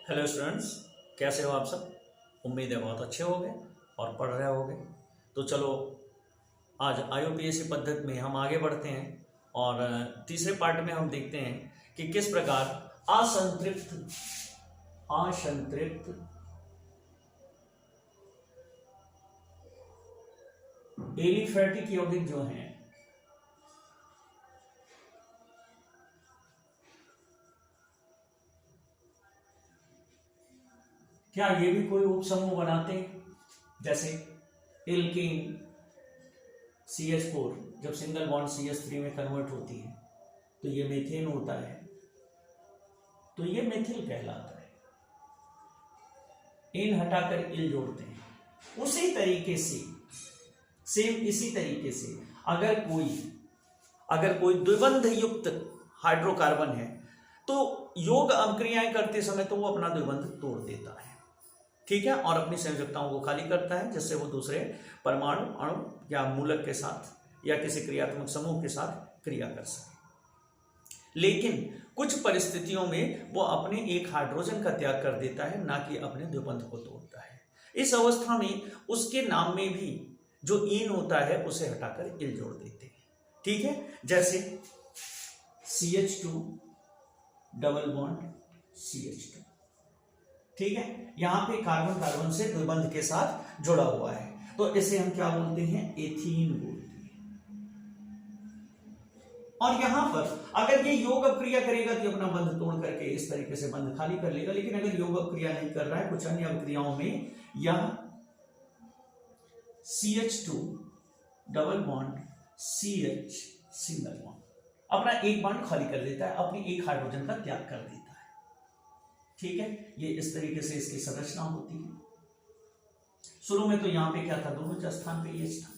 Hello students, कैसे हो आप सब। उम्मीद है बहुत अच्छे होंगे और पढ़ रहे होंगे। तो चलो आज IUPAC पद्धति में हम आगे बढ़ते हैं और तीसरे पार्ट में हम देखते हैं कि किस प्रकार असंतृप्त एलिफैटिक यौगिक जो हैं क्या ये भी कोई उपसमूह बनाते हैं। जैसे एल्केन CH4 जब सिंगल बॉन्ड CH3 में कन्वर्ट होती है तो ये मीथेन होता है, तो ये मेथिल कहलाता है। इन हटाकर इल जोड़ते हैं। उसी तरीके से सेम इसी तरीके से अगर कोई द्विबंध युक्त हाइड्रोकार्बन है तो योग अभिक्रियाएं करते समय तो वो अपना द्विबंध तोड़ देता है, ठीक है, और अपनी संयोजकताओं को खाली करता है, जिससे वो दूसरे परमाणु अणु या मूलक के साथ या किसी क्रियात्मक समूह के साथ क्रिया कर सके। लेकिन कुछ परिस्थितियों में वो अपने एक हाइड्रोजन का त्याग कर देता है, ना कि अपने द्विबंध को तोड़ता है। इस अवस्था में उसके नाम में भी जो ईन होता है उसे हटाकर इल जोड़ देते हैं, ठीक है। जैसे CH2 डबल बॉन्ड CH2, ठीक है, यहां पे कार्बन कार्बन से द्विबंध के साथ जुड़ा हुआ है, तो इसे हम क्या बोलते हैं, एथीन बोलते हैं। और यहां पर अगर ये योग अभिक्रिया करेगा तो अपना बंध तोड़ करके इस तरीके से बंध खाली कर लेगा। लेकिन अगर योग अभिक्रिया नहीं कर रहा है, कुछ अन्य अभिक्रियाओं में यह CH2 double bond CH single bond अपना एक बॉन्ड खाली कर देता है, अपनी एक हाइड्रोजन का त्याग कर देता है, ठीक है। ये इस तरीके से इसकी संरचना होती है। शुरू में तो यहां पे क्या था, दोनों स्थान पे H था,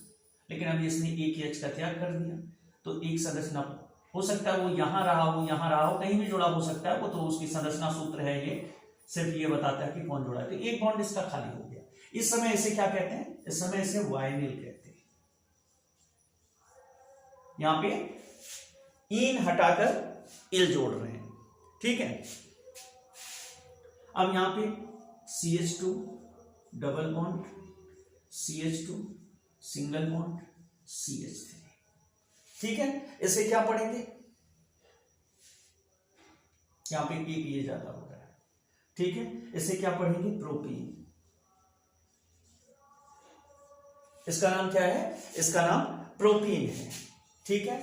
लेकिन अभी इसने एक H का त्याग कर दिया तो एक संरचना हो सकता है वो यहां रहा हो, कहीं भी जुड़ा हो सकता है वो, तो उसकी संरचना सूत्र है, ये सिर्फ ये बताता है कि कौन जुड़ा है। तो एक बॉन्ड इसका खाली हो गया। इस समय इसे क्या कहते हैं, इस समय इसे वाइनिल कहते हैं। यहां पे ईन हटाकर इल जोड़ रहे हैं, ठीक है। अब यहां पे CH2 double bond CH2 single bond CH3, ठीक है। इसे क्या पढ़ेंगे, यहां पे एक ये ज्यादा हो रहा है, ठीक है। इसे क्या पढ़ेंगे, प्रोपीन। इसका नाम क्या है, इसका नाम प्रोपीन है, ठीक है।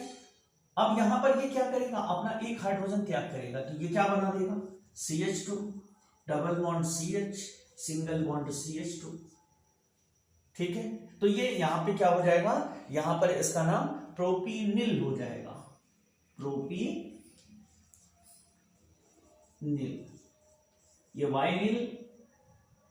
अब यहां पर ये क्या करेगा, अपना एक हाइड्रोजन त्याग करेगा, तो ये क्या बना देगा, CH2 double bond CH single bond CH2, ठीक है। तो ये यहां पे क्या हो जाएगा, यहां पर इसका नाम प्रोपीनिल हो जाएगा, प्रोपीनिल। ये वाइनिल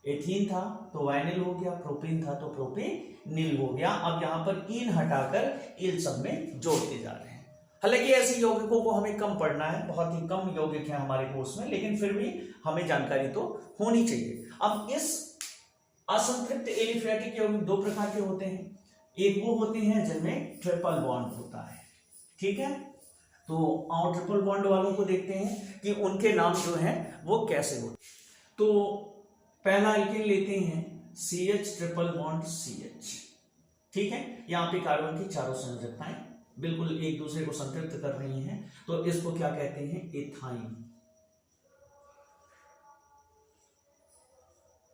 एथीन था तो वाइनिल हो गया, प्रोपीन था तो प्रोपीनिल हो गया। अब यहां पर ईन हटाकर इल सब में जोड़ते जा रहे हैं। हालांकि ऐसे यौगिकों को हमें कम पढ़ना है, बहुत ही कम यौगिक हैं हमारे कोर्स में, लेकिन फिर भी हमें जानकारी तो होनी चाहिए। अब इस असंतृप्त एलिफैटिक यौगिक दो प्रकार के होते हैं। एक वो होते हैं जिनमें ट्रिपल बॉन्ड होता है, ठीक है। तो आओ ट्रिपल बॉन्ड वालों को देखते हैं कि उनके नाम जो हैं वो कैसे होते हैं। तो पहला एल्केन लेते हैं CH ट्रिपल बॉन्ड CH, ठीक है। यहां पे कार्बन की चारों संयोजकताएं बिल्कुल एक दूसरे को संतृप्त कर रही हैं, तो इसको क्या कहते हैं, एथाइन।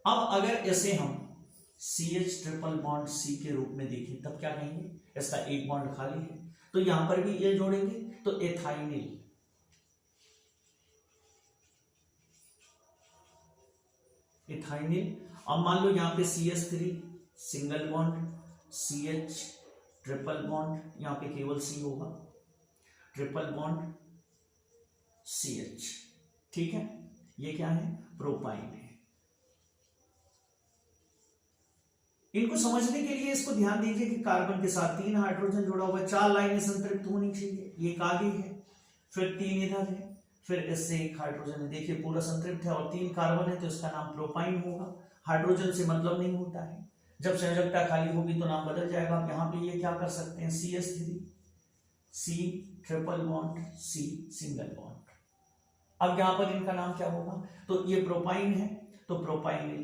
अब अगर इसे हम CH ट्रिपल बॉन्ड C के रूप में देखें तब क्या कहेंगे, इसका एक बॉन्ड खाली है तो यहां पर भी ये जोड़ेंगे तो एथाइनिल। एथाइनिल। अब मान लो यहां पे CH3 single bond CH triple bond, यहां पे केवल C होगा, ट्रिपल बॉन्ड CH, ठीक है। ये क्या है, प्रोपाइन है। इनको समझने के लिए इसको ध्यान दीजिए कि कार्बन के साथ 3 हाइड्रोजन जुड़ा हुआ है, 4 लाइनें संतृप्त होनी चाहिए। एक आगे है, फिर 3 इधर है, फिर इससे एक हाइड्रोजन है, देखिए पूरा संतृप्त है और 3 कार्बन है तो इसका नाम प्रोपाइन होगा। हाइड्रोजन से मतलब नहीं होता है, जब संयोजकता खाली होगी तो नाम बदल जाएगा। आप यहां पे ये क्या कर सकते हैं, CH3 C triple bond C single bond. अब यहां पर इनका नाम क्या होगा, तो ये प्रोपाइन है तो प्रोपाइनिल,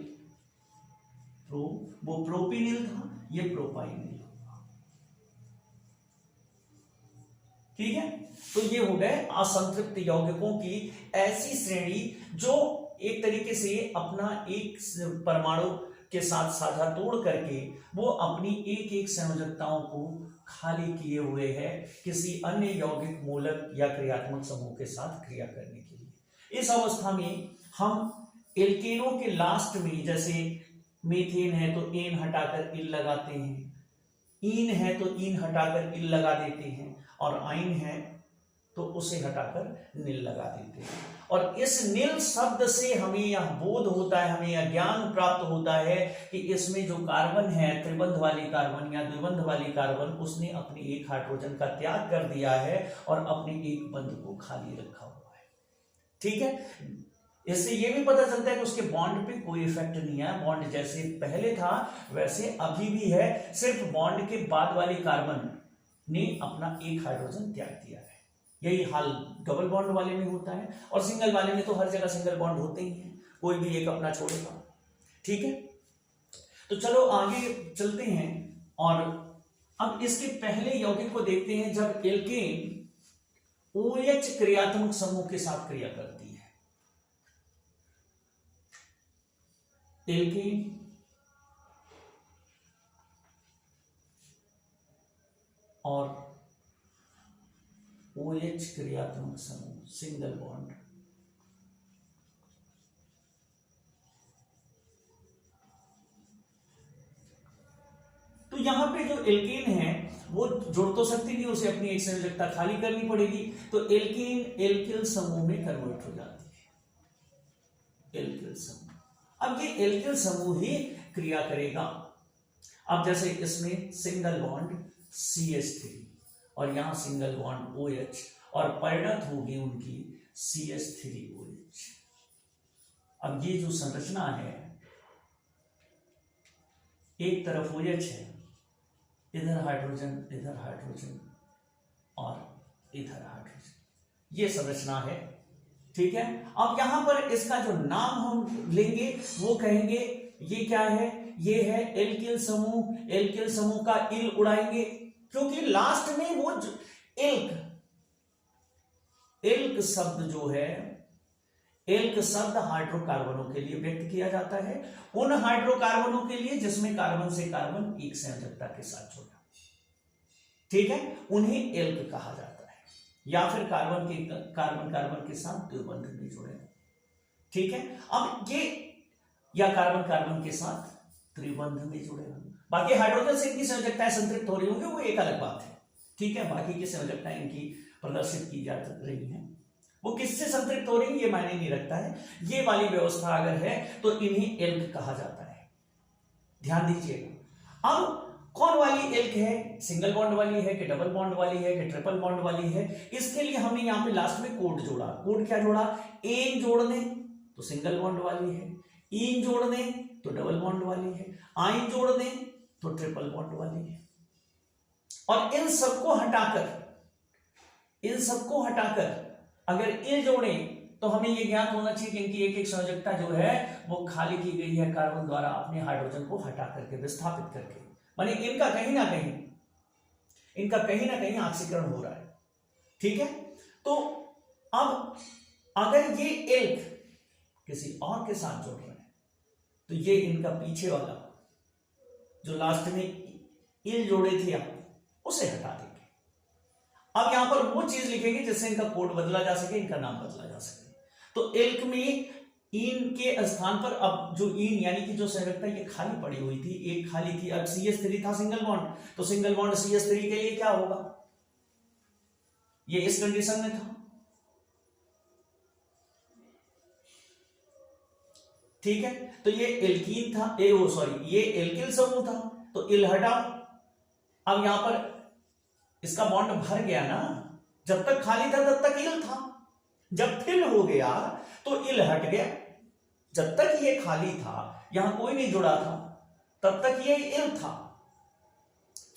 वो प्रोपिनिल था, ये प्रोपाइनिल। ठीक है, तो ये हो गए असंतृप्त यौगिकों की ऐसी श्रेणी जो एक तरीके से अपना एक परमाणु के साथ साझा तोड़ करके वो अपनी एक एक संयोजकताओं को खाली किए हुए है किसी अन्य यौगिक मूलक या क्रियात्मक समूह के साथ क्रिया करने के लिए। इस अवस्था में हम एल्केनों के लास्ट में, जैसे मीथेन है तो एन हटाकर इल लगाते हैं, ईन है तो ईन हटाकर इल लगा देते हैं, और आइन है तो उसे हटाकर नील लगा देते हैं। और इस नील शब्द से हमें यह बोध होता है, हमें यह ज्ञान प्राप्त होता है कि इसमें जो कार्बन है, त्रिबंध वाली कार्बन या द्विबंध वाली कार्बन, उसने अपनी एक हाइड्रोजन का त्याग कर दिया है और अपने एक बंध को खाली रखा हुआ है। ठीक है, इससे यह भी पता चलता है कि उसके बॉन्ड पे कोई इफेक्ट नहीं है, बॉन्ड जैसे पहले था वैसे अभी भी है, सिर्फ बॉन्ड के बाद वाली कार्बन ने अपना एक हाइड्रोजन त्याग दिया है। यही हाल डबल बॉन्ड वाले में होता है, और सिंगल वाले में तो हर जगह सिंगल बॉन्ड होते ही हैं, कोई भी एक अपना छोड़ेगा। ठीक है, तो चलो आगे चलते हैं और अब इसके पहले यौगिक को देखते हैं जब एल्केन OH क्रियात्मक समूह के साथ क्रिया करती है। एल्केन और OH क्रियात्मक समूह, सिंगल बॉन्ड, तो यहां पे जो एल्केन है वो जुड़ तो सकती नहीं, उसे अपनी एक संयोजकता खाली करनी पड़ेगी, तो एल्केन एल्किल समूह में कन्वर्ट हो जाती है, एल्किल समूह। अब ये एल्किल समूह ही क्रिया करेगा। अब जैसे इसमें सिंगल बॉन्ड CH3 और यहां सिंगल बॉन्ड OH, और परिणत होगी उनकी CH3OH। अब ये जो संरचना है, एक तरफ OH है, इधर हाइड्रोजन, इधर हाइड्रोजन और इधर हाइड्रोजन, ये संरचना है। ठीक है, अब यहां पर इसका जो नाम हम लेंगे वो कहेंगे ये क्या है, ये है एल्किल समूह। एल्किल समूह का इल उड़ाएंगे, क्योंकि लास्ट में वो एल्क शब्द जो है, एल्क शब्द हाइड्रोकार्बनों के लिए व्यक्त किया जाता है, उन हाइड्रोकार्बनों के लिए जिसमें कार्बन से कार्बन एक संयोजकता के साथ जुड़ा। ठीक है, उन्हें एल्क कहा जाता है, या फिर कार्बन के साथ द्विबंध में जुड़े। ठीक है, अब ये या कार्बन के साथ त्रिबंध में जुड़े होंगे। बाकी हाइड्रोजन से इनकी संयोजकताएं संतृप्त हो रही होंगी, वो एक अलग बात है। ठीक है, बाकी की संयोजकताएं इनकी प्रदर्शित की जा रही हैं, वो किससे संतृप्त हो रही है ये मायने नहीं रखता है। ये वाली व्यवस्था अगर है तो इन्हें एल्क कहा जाता है, ध्यान दीजिएगा। अब कौन वाली एल्क है, सिंगल बॉन्ड वाली है कि डबल बॉन्ड वाली है कि ट्रिपल बॉन्ड वाली है, इसके लिए हमने यहां पे लास्ट में कोड जोड़ा। कोड क्या जोड़ा, एन जोड़ दें तो सिंगल बॉन्ड वाली है, ईन जोड़ दें तो डबल बॉन्ड वाली है, आइन जोड़ दें तो ट्रिपल बॉन्ड वाली है। और इन सबको हटाकर अगर इल जोड़ें तो हमें यह ज्ञात होना चाहिए कि इनकी एक एक संयोजकता जो है वो खाली की गई है कार्बन द्वारा अपने हाइड्रोजन को हटा करके, विस्थापित करके, माने इनका कहीं ना कहीं ऑक्सीकरण हो रहा है। ठीक है, तो अब अगर ये एल्क किसी और के साथ जुड़ रहे हैं तो ये इनका पीछे वाला जो लास्ट में इल जोड़े थे उसे हटा देंगे। अब यहां पर वो चीज लिखेंगे जिससे इनका कोड बदला जा सके, इनका नाम बदला जा सके। तो एल्क में ईन के स्थान पर अब जो ईन यानी कि जो संयोजकता ये खाली पड़ी हुई थी, एक खाली थी, अब CH3 था सिंगल बॉन्ड, तो सिंगल बॉन्ड CH3 के लिए क्या होगा, ये इस कंडीशन में था। ठीक है, तो ये एल्कीन था, ये एल्किल समूह था, तो इल हटा। अब यहां पर इसका बॉन्ड भर गया ना, जब तक खाली था तब तक इल था, जब फिल हो गया तो इल हट गया। जब तक ये खाली था, यहां कोई नहीं जुड़ा था, तब तक ये इल था।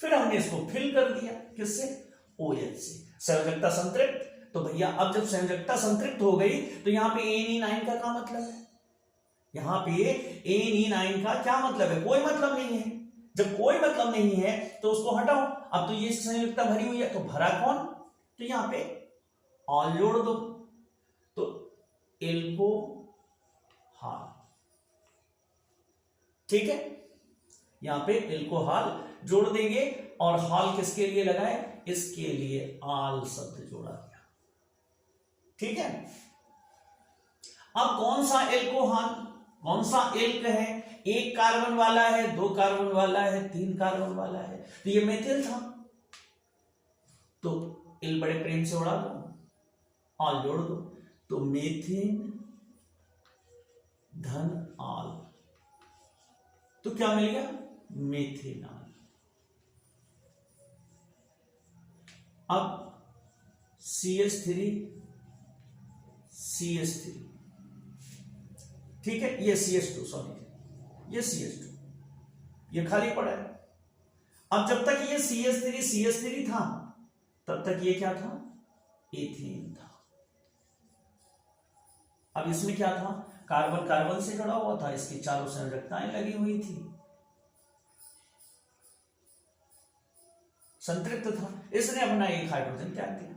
फिर हमने इसको फिल कर दिया, किससे, OH से। संयोजकता संतृप्त, तो भैया अब जब संयोजकता संतृप्त हो गई तो यहाँ पे ANE9 का क्या मतलब है? यहाँ पे ANE9 का क्या मतलब है? कोई मतलब नहीं है। जब कोई मतलब नहीं है तो उसको हटाओ। अब तो ये संयोजकता भरी हुई है, तो भरा कौन? तो यहाँ पे ऑल जोड़ दो, तो एल्कोहल, ठीक है। यहां पे एल्कोहल जोड़ देंगे और हॉल किसके लिए लगाए? इसके लिए आल शब्द जोड़ा गया, ठीक है। अब कौन सा एल्कोहल, कौन सा एल्क है? एक कार्बन वाला है, दो कार्बन वाला है, तीन कार्बन वाला है, तो ये मेथिल था, तो एल बड़े प्रेम से उड़ा दो, ऑल जोड़ दो, तो मेथिन धन ऑल, तो क्या मिल गया? मेथिनॉल। अब CH3 CH3, ठीक है, ये CH2, सॉरी ये CH2, ये खाली पड़ा है। अब जब तक ये CH3 था तब तक ये क्या था? एथेन था। अब इसमें क्या था? कार्बन कार्बन से जुड़ा हुआ था, इसकी चारों संयोजकताएं लगी हुई थी, संतृप्त था, इसने अपना एक हाइड्रोजन त्याग दिया।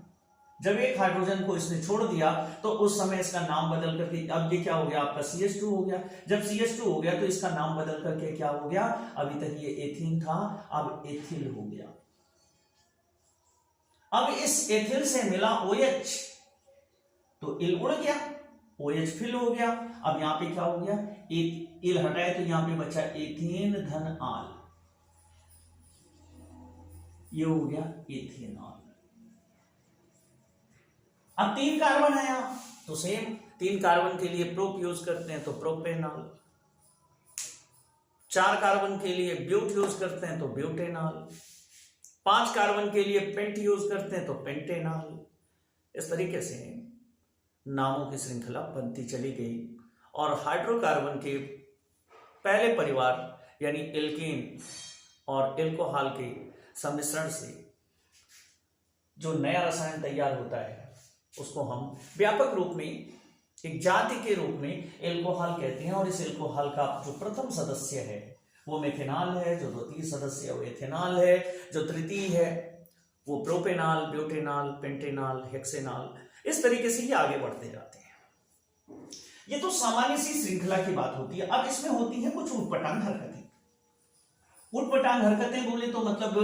जब एक हाइड्रोजन को इसने छोड़ दिया तो उस समय इसका नाम बदल करके अब ये क्या हो गया? आपका CH2 हो गया। जब CH2 हो गया तो इसका नाम बदल करके क्या हो गया? अभी तक ये एथीन था, अब एथिल हो गया। अब इस एथिल से मिला OH, तो इल उड़ गया, OH फिल हो गया। अब यहां पे क्या हो गया? इल हटाए तो यहां पे बचा एथेन धन आल, ये हो गया एथेनॉल। अब तीन कार्बन है यहां, तो सेम तीन कार्बन के लिए प्रोप यूज करते हैं तो प्रोपेनॉल, चार कार्बन के लिए ब्यूट यूज करते हैं तो ब्यूटेनॉल, पांच कार्बन के लिए पेंट यूज करते हैं तो पेंटेनॉल। इस तरीके से नामों की श्रृंखला बनती चली गई और हाइड्रोकार्बन के पहले परिवार यानी एल्केन और एल्कोहल के सम्मिश्रण से जो नया रसायन तैयार होता है उसको हम व्यापक रूप में एक जाति के रूप में एल्कोहल कहते हैं। और इस एल्कोहल का जो प्रथम सदस्य है वो मेथेनॉल है, जो द्वितीय सदस्य है वो एथेनॉल है, जो तृतीय है वो प्रोपेनॉल, ब्यूटेनॉल, पेंटेनॉल, हेक्सेनॉल। इस तरीके से ये आगे बढ़ते जाते हैं। ये तो सामान्य सी श्रृंखला की बात होती है। अब इसमें होती है कुछ उटपटांग हरकतें। उटपटांग हरकतें बोले तो मतलब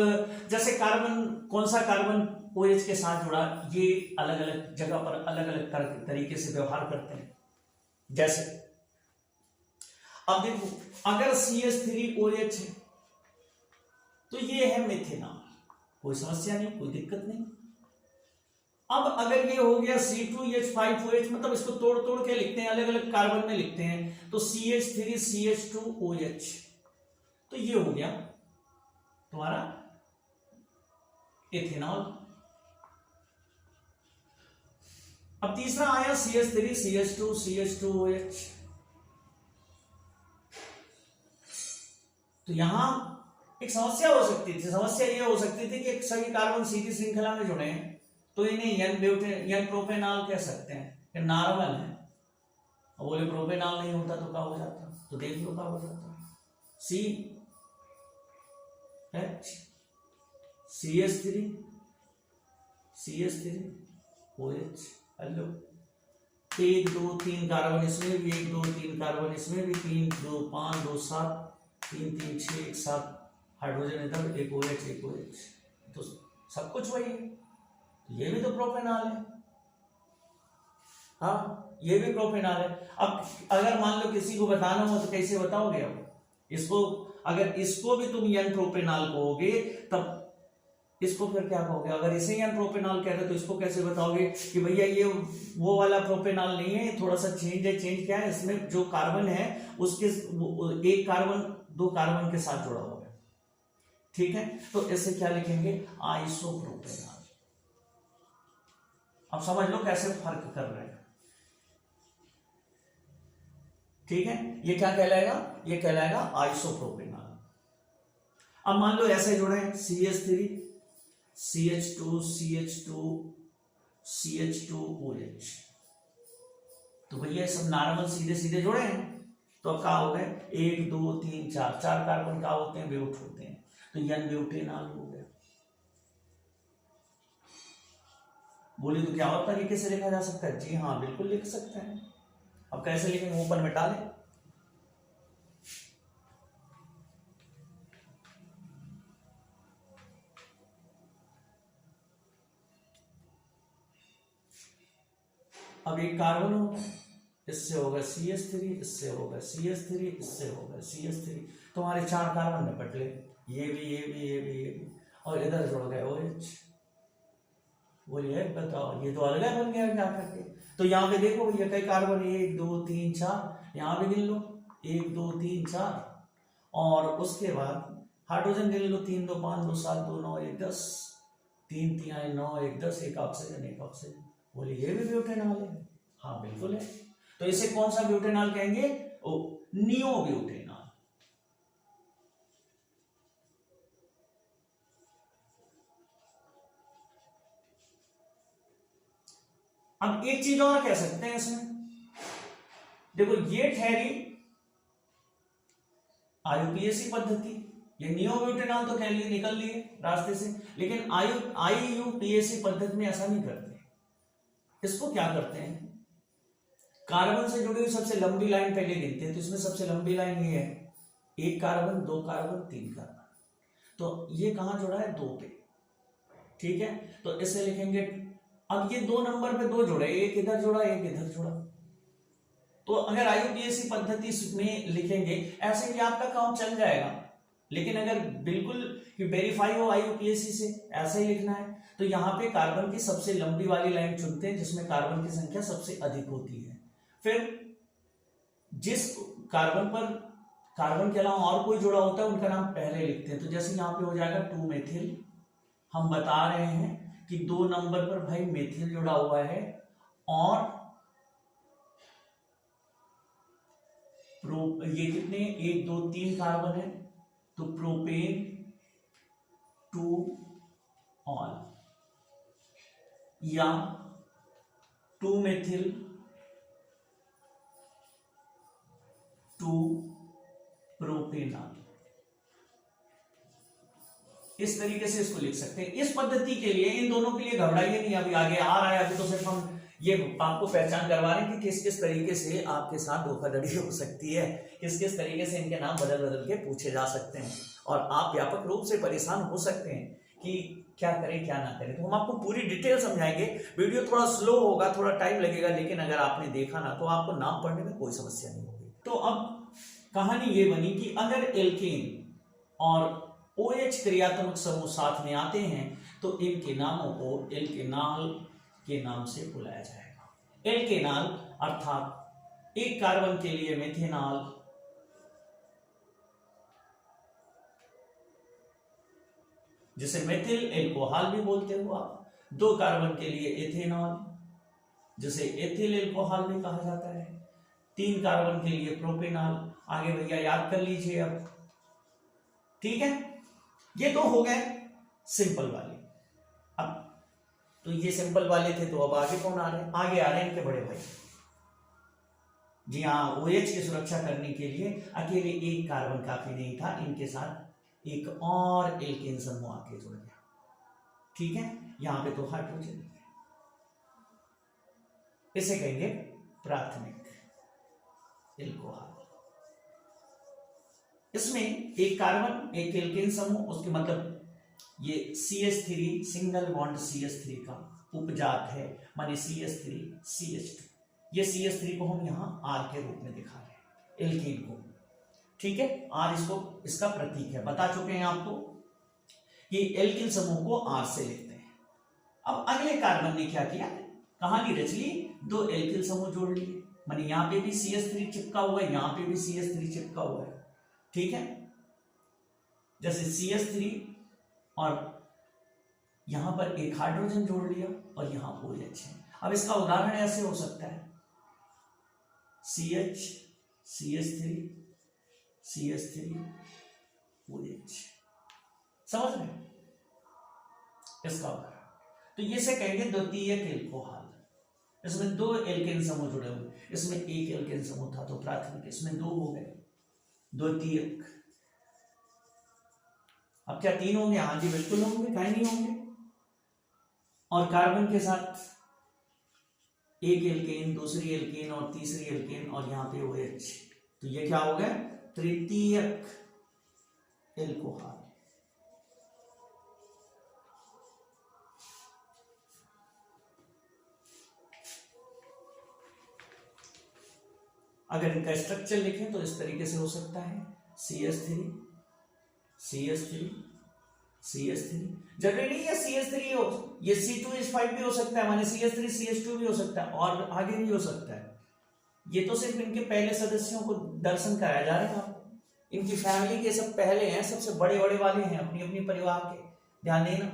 जैसे कार्बन, कौन सा कार्बन OH के साथ जुड़ा, ये अलग अलग जगह पर अलग अलग तरीके से व्यवहार करते हैं। जैसे अब देखो, अगर CH3OH है तो ये है मेथेनॉल, कोई समस्या नहीं, कोई दिक्कत नहीं। अब अगर ये हो गया C2H5OH, मतलब इसको तोड़ तोड़ के लिखते हैं, अलग अलग कार्बन में लिखते हैं, तो CH3CH2OH, तो ये हो गया तुम्हारा एथेनॉल। अब तीसरा आया CH3CH2CH2OH, तो यहां एक समस्या हो सकती थी। समस्या ये हो सकती थी कि सभी कार्बन सीधी श्रृंखला में जुड़े हैं तो इन्हें एन प्रोपेनॉल कह सकते हैं, ये नॉर्मल है। अब बोले प्रोपेनॉल नहीं होता तो क्या हो जाता? तो देख लो क्या हो जाता, CH3OH। हेलो, एक दो तीन कार्बन इसमें भी, एक दो तीन कार्बन इसमें भी, 3 2 5 2 7 3 3 6 1 7 हाइड्रोजन इधर, एक OH, तो सब कुछ वही है। ये भी तो प्रोपेनॉल है, हाँ ये भी प्रोपेनॉल है। अब अगर मान लो किसी को बताना हो तो कैसे बताओगे? अब इसको, अगर इसको भी तुम एन प्रोपेनॉल कहोगे तब इसको फिर क्या कहोगे? अगर इसे एन प्रोपेनॉल कह रहे तो इसको कैसे बताओगे कि भैया ये वो वाला प्रोपेनॉल नहीं है, थोड़ा सा चेंज है। चेंज क्या है? इसमें जो कार्बन है उसके एक कार्बन दो कार्बन के साथ जुड़ा हुआ है, ठीक है। तो इसे क्या लिखेंगे? आइसोप्रोपेनॉल। अब समझ लो कैसे फर्क कर रहे हैं, ठीक है। ये क्या कहलाएगा? ये कहलाएगा आइसोप्रोपेनॉल। अब मान लो ऐसे जुड़े हैं CH3CH2CH2 CH2OH। तो भैया सब नॉर्मल सीधे सीधे जुड़े हैं, तो अब क्या हो गए 1 2 3 4, 4 कार्बन क्या होते हैं, ब्यूट होते हैं, तो n ब्यूटेनॉल हो गया। बोली तो क्या और तरीके से लिखा जा सकता है? जी हाँ, बिल्कुल लिख सकते हैं। अब कैसे लिखेंगे, ऊपर मिटा लें। अब एक कार्बन होगा, इससे होगा CH3, इससे होगा CH3, इससे होगा CH3, तो हमारे 4 कार्बन निपट ले, ये भी ये भी ये भी ये भी, और इधर जुड़ गए OH। बोलिए बताओ, ये तो अलग बन गया क्या करके। तो यहाँ पे देखो भैया कई कार्बन, 1 2 3 4, यहाँ भी गिन लो 1 2 3 4, और उसके बाद हाइड्रोजन गिन लो 3 2 5 2 7 2 9 1 10, 3 3 9 1 10, एक ऑक्सीजन एक ऑक्सीजन। बोले ये भी ब्यूटेनॉल है? हाँ बिल्कुल है। तो इसे कौन सा ब्यूटेनॉल कहेंगे? ओ, नियो ब्यूटेनॉल। अब एक चीज और कह सकते हैं इसमें, देखो ये ठहरी IUPAC पद्धति, ये नियो ब्यूटेनॉल तो कह लिए निकल लिए रास्ते से, लेकिन IUPAC पद्धति में ऐसा नहीं करते। इसको क्या करते हैं, कार्बन से जुड़ी हुई सबसे लंबी लाइन पहले गिनते हैं, तो इसमें सबसे लंबी लाइन ये है, 1 कार्बन 2 कार्बन 3 कार्बन, तो ये कहां जुड़ा है, 2 पे, ठीक है। तो इसे लिखेंगे, अब ये 2 नंबर पे 2 जुड़े, एक इधर जुड़ा एक इधर जुड़ा, तो अगर IUPAC पद्धति में लिखेंगे ऐसे ही आपका काम चल जाएगा, लेकिन अगर बिल्कुल वेरीफाई हो IUPAC से ऐसा ही लिखना है, तो यहाँ पे कार्बन की सबसे लंबी वाली लाइन चुनते हैं जिसमें कार्बन की संख्या सबसे अधिक होती है। फिर जिस कार्बन पर कार्बन के अलावा और कोई जुड़ा होता है उनका नाम पहले लिखते हैं, तो जैसे यहाँ पे हो जाएगा 2 मेथिल, हम बता रहे हैं कि 2 नंबर पर भाई मेथिल जुड़ा हुआ है, और ये कितने 1 2 3 कार्बन है, तो प्रोपेन 2 ऑल, या 2 मेथिल 2 प्रोपेनॉल, इस तरीके से इसको लिख सकते हैं। इस पद्धति के लिए इन दोनों के लिए घबराइए नहीं, अभी आगे आ रहा है, अभी तो सिर्फ हम ये आपको पहचान करवा रहे हैं कि किस किस तरीके से आपके साथ धोखाधड़ी हो सकती है, किस किस तरीके से इनके नाम बदल बदल के पूछे जा सकते हैं, और आप व्यापक रूप से परेशान हो सकते हैं कि क्या करें क्या ना करें। तो हम आपको पूरी डिटेल समझाएंगे, वीडियो थोड़ा स्लो होगा, थोड़ा टाइम लगेगा, लेकिन अगर आपने देखा ना तो आपको नाम पढ़ने में कोई समस्या नहीं होगी। तो अब कहानी ये बनी कि अगर एल्केन और OH क्रियात्मक समूह साथ में आते हैं तो इनके नामों को एल्केनॉल के नाम से बुलाया जाएगा। एल्केनॉल अर्थात एक कार्बन के लिए मेथेनॉल, जिसे मेथिल एल्कोहल भी बोलते हो आप, 2 कार्बन के लिए एथेनॉल, जिसे एथिल एल्कोहल भी कहा जाता है, 3 कार्बन के लिए प्रोपेनॉल। आगे भैया याद कर लीजिए अब, ठीक है। ये तो हो गए सिंपल वाले। अब तो ये सिंपल वाले थे, तो अब आगे कौन आ रहे हैं? आगे आ रहे हैं इनके बड़े भाई। जी हाँ, OH की सुरक्षा करने के लिए अकेले एक कार्बन काफी नहीं था, इनके साथ एक और एल्केन समूह आके जुड़ गया, ठीक है। यहां पे तो हाइड्रोजन है, इसे कहेंगे प्राथमिक एल्कोहल। इसमें एक कार्बन एक एल्केन समूह, उसके मतलब ये CH3 सिंगल बॉन्ड CH3 का उपजात है, माने CH3 CH2। ये CH3 को हम यहां R के रूप में दिखा रहे हैं, एल्केन को, ठीक है। R इसको इसका प्रतीक है, बता चुके हैं आपको कि एल्केन समूह को R से लिखते हैं। अब अगले कार्बन ने क्या किया, कहानी रच ली, 2 एल्केन समूह जोड़ लिए, माने यहाँ पे भी CH3 चिपका हुआ है, यहाँ पे भी CH3 चिपका हुआ है, ठीक है। जैसे CH3 और यहां पर एक हाइड्रोजन जोड़ लिया और यहां OH है। अब इसका उदाहरण ऐसे हो सकता है, CH CH3 CH3 OH, समझ रहे इसका उदाहरण। तो ये से कहेंगे द्वितीयक एल्कोहल। इसमें 2 एल्केन समूह जुड़े हुए, इसमें 1 एल्केन समूह था तो प्राथमिक, इसमें 2 हो गए द्वितीयक। अब क्या 3 होंगे? हाँ जी बिल्कुल होंगे, काहे नहीं होंगे। और कार्बन के साथ 1 एल्केन, दूसरी एल्केन और तीसरी एल्केन और यहाँ पे OH, तो ये क्या हो गया? तृतीयक एल्कोहल। अगर इनका स्ट्रक्चर लिखें तो इस तरीके से हो सकता है CH3 CH3 CH3, जरूरी नहीं है CH3 हो, ये C2H5 भी हो सकता है, माने CH3 CH2 भी हो सकता है और आगे भी हो सकता है। ये तो सिर्फ इनके पहले सदस्यों को दर्शन कराया जा रहा है आपको, इनकी फैमिली के सब पहले हैं, सबसे बड़े बड़े वाले हैं अपनी अपनी परिवार के, ध्यान देना।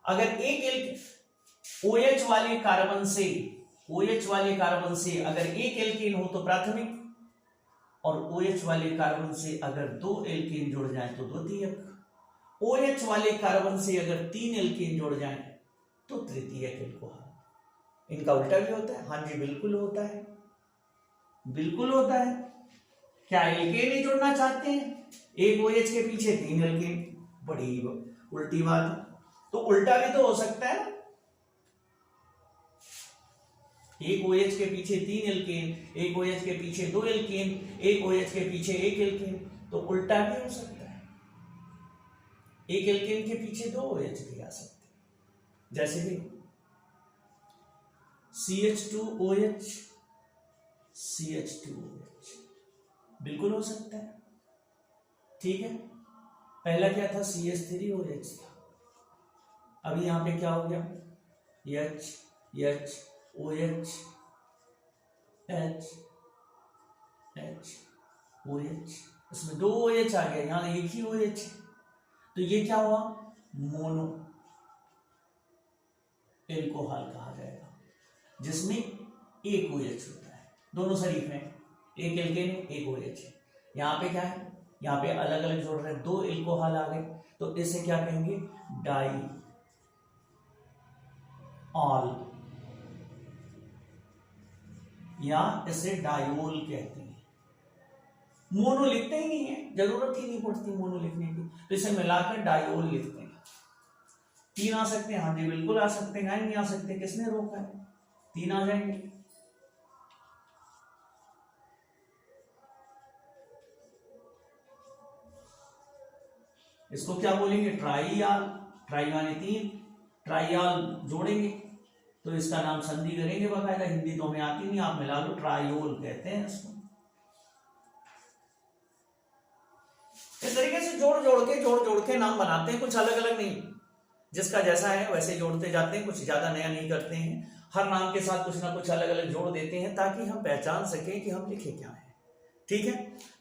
अगर एक OH वाले कार्बन से अगर 1 एल्केन हो तो प्राथमिक, और OH वाले कार्बन से अगर 2 एल्केन जुड़ जाए तो द्वितीयक, OH वाले कार्बन से अगर 3 एल्केन जुड़ जाए तो तृतीयक एल्कोहल। इनका उल्टा भी होता है? हाँ जी बिल्कुल होता है, बिल्कुल होता है। क्या एल्केन ही जुड़ना चाहते हैं? एक OH के पीछे 3 एल्केन, बड़ी उल्टी बात है। तो उल्टा भी तो हो सकता है, एक OH के पीछे 3 एल्केन, एक OH के पीछे 2 एल्केन, एक OH के पीछे 1 एल्केन, तो उल्टा भी हो सकता है, एक एल्केन के पीछे 2 OH भी आ सकते हैं। जैसे भी CH2OH CH2OH बिल्कुल हो सकता है, ठीक है। पहला क्या था? CH3OH था, अभी यहां पे क्या हो गया? H OH H H OH, इसमें 2 OH आ गया, यहां एक ही OH है, तो ये क्या हुआ? मोनो एल्कोहल कहा जाएगा, जिसमें 1 OH होता है, दोनों शरीफ में, एक एल्केन है, एक OH है। यहाँ पे क्या है? यहाँ पे अलग अलग जोड़ रहे हैं, 2 एल्कोहल आ गए, तो इसे क्या कहेंगे? डाई ऑल, या इसे डायोल कहते हैं। मोनो लिखते ही नहीं है, जरूरत ही नहीं पड़ती मोनो लिखने की, तो इसे मिलाकर डायोल लिखते हैं। 3 आ सकते हैं? हाँ जी बिल्कुल आ सकते हैं, नहीं आ सकते? किसने रोका है? 3 आ जाएंगे। इसको क्या बोलेंगे? ट्राइयाल, ट्राई माने 3, ट्राइयाल जोड़ेंगे तो इसका नाम संधि करेंगे बकायदा, हिंदी तो हमें आती नहीं, आप मिला लो, ट्रायोल कहते हैं इसको। इस तरीके से जोड़ के नाम बनाते हैं, कुछ अलग अलग नहीं, जिसका जैसा है वैसे जोड़ते जाते हैं, कुछ ज्यादा नया नहीं करते हैं। हर नाम के साथ कुछ ना कुछ अलग अलग जोड़ देते हैं ताकि हम पहचान सकें कि हम लिखे क्या है, ठीक है।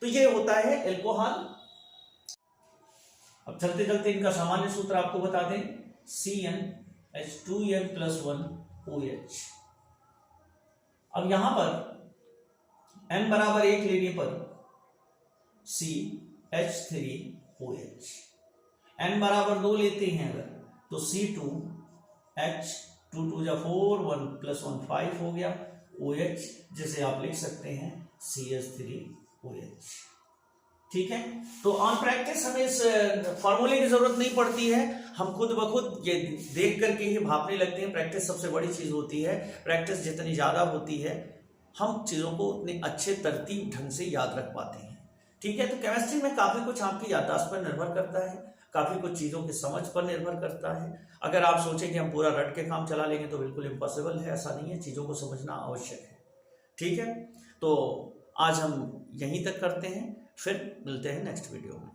तो ये होता है एल्कोहल। अब चलते चलते इनका सामान्य सूत्र आपको बता दें, CnH2n+1OH। अब यहां पर n बराबर 1 लेने पर CH3OH, n बराबर 2 लेते हैं अगर तो C2H, 2 2 जा 4, 1 + 1 5 हो गया OH, जिसे आप लिख सकते हैं CH3OH, ठीक है। तो ऑन प्रैक्टिस हमें इस फॉर्मूले की जरूरत नहीं पड़ती है, हम खुद ब खुद ये देख करके ही भापने लगते हैं। प्रैक्टिस सबसे बड़ी चीज होती है, प्रैक्टिस जितनी ज्यादा होती है हम चीजों को उतने अच्छे तरतीब ढंग से याद रख पाते हैं, ठीक है। तो केमिस्ट्री में काफी कुछ आपकी याददाश्त पर निर्भर करता है, काफी कुछ चीजों की समझ पर निर्भर करता है। अगर आप सोचें कि हम पूरा रट के काम चला लेंगे तो बिल्कुल इम्पॉसिबल है, ऐसा नहीं है, चीजों को समझना आवश्यक है, ठीक है। तो आज हम यहीं तक करते हैं, फिर मिलते हैं नेक्स्ट वीडियो में।